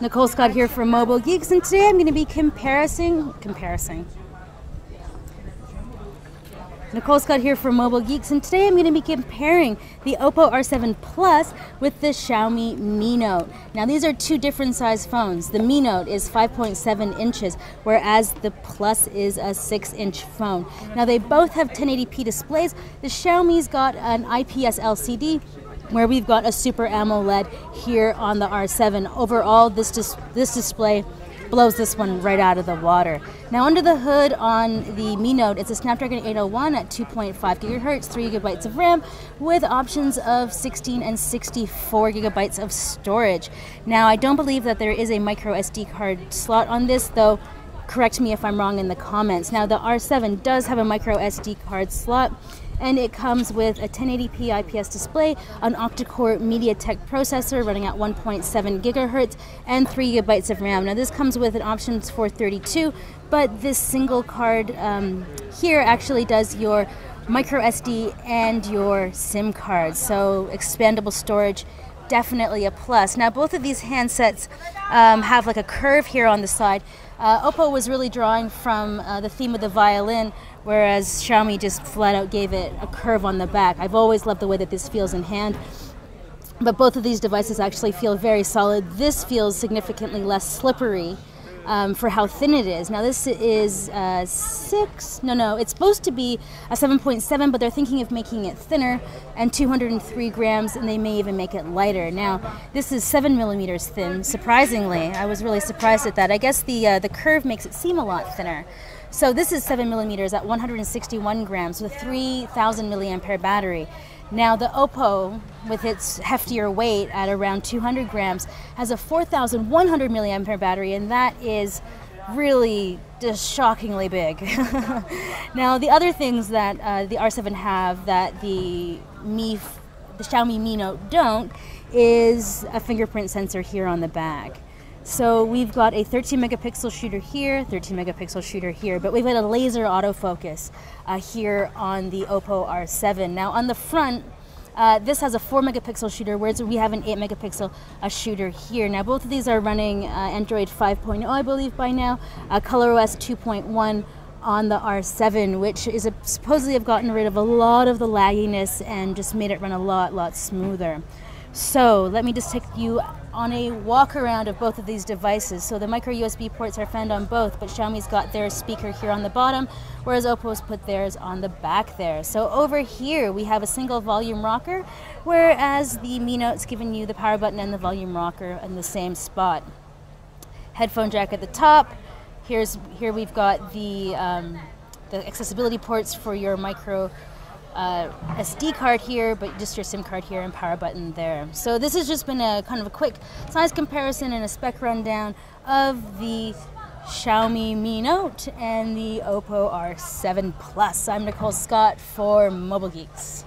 Nicole Scott here for Mobile Geeks, and today I'm going to be Nicole Scott here for Mobile Geeks, and today I'm going to be comparing the Oppo R7 Plus with the Xiaomi Mi Note. Now these are two different size phones. The Mi Note is 5.7 inches, whereas the Plus is a 6-inch phone. Now they both have 1080p displays. The Xiaomi's got an IPS LCD, where we've got a Super AMOLED here on the R7. Overall, this display blows this one right out of the water. Now under the hood on the Mi Note, it's a Snapdragon 801 at 2.5 gigahertz, 3 gigabytes of RAM, with options of 16 and 64 gigabytes of storage. Now I don't believe that there is a micro SD card slot on this, though correct me if I'm wrong in the comments. Now the R7 does have a micro SD card slot, and it comes with a 1080p IPS display, an octa-core MediaTek processor running at 1.7 gigahertz, and 3 gigabytes of RAM. Now this comes with an option for 32, but this single card here actually does your micro SD and your SIM card, so expandable storage, definitely a plus. Now both of these handsets have like a curve here on the side. Oppo was really drawing from the theme of the violin, whereas Xiaomi just flat out gave it a curve on the back. I've always loved the way that this feels in hand, but both of these devices actually feel very solid. This feels significantly less slippery for how thin it is. Now this is it's supposed to be a 7.7, but they're thinking of making it thinner, and 203 grams, and they may even make it lighter. Now this is 7 millimeters thin. Surprisingly, I was really surprised at that. I guess the curve makes it seem a lot thinner. So this is 7 millimeters at 161 grams with a 3,000 milliampere battery. Now the Oppo, with its heftier weight at around 200 grams, has a 4,100 milliampere battery, and that is really just shockingly big. Now the other things that the R7 have that the Xiaomi Mi Note don't is a fingerprint sensor here on the back. So we've got a 13 megapixel shooter here, 13 megapixel shooter here, but we've got a laser autofocus here on the Oppo R7. Now on the front, this has a 4 megapixel shooter, whereas we have an 8 megapixel shooter here. Now both of these are running Android 5.0, I believe by now, ColorOS 2.1 on the R7, which is supposedly have gotten rid of a lot of the lagginess and just made it run a lot smoother. So let me just take you on a walk around of both of these devices. So the micro USB ports are found on both, but Xiaomi's got their speaker here on the bottom, whereas Oppo's put theirs on the back there. So over here we have a single volume rocker, whereas the Mi Note's giving you the power button and the volume rocker in the same spot. Headphone jack at the top. Here we've got the accessibility ports for your micro SD card here, but just your SIM card here and power button there. So this has just been a kind of a quick size comparison and a spec rundown of the Xiaomi Mi Note and the Oppo R7 Plus. I'm Nicole Scott for Mobile Geeks.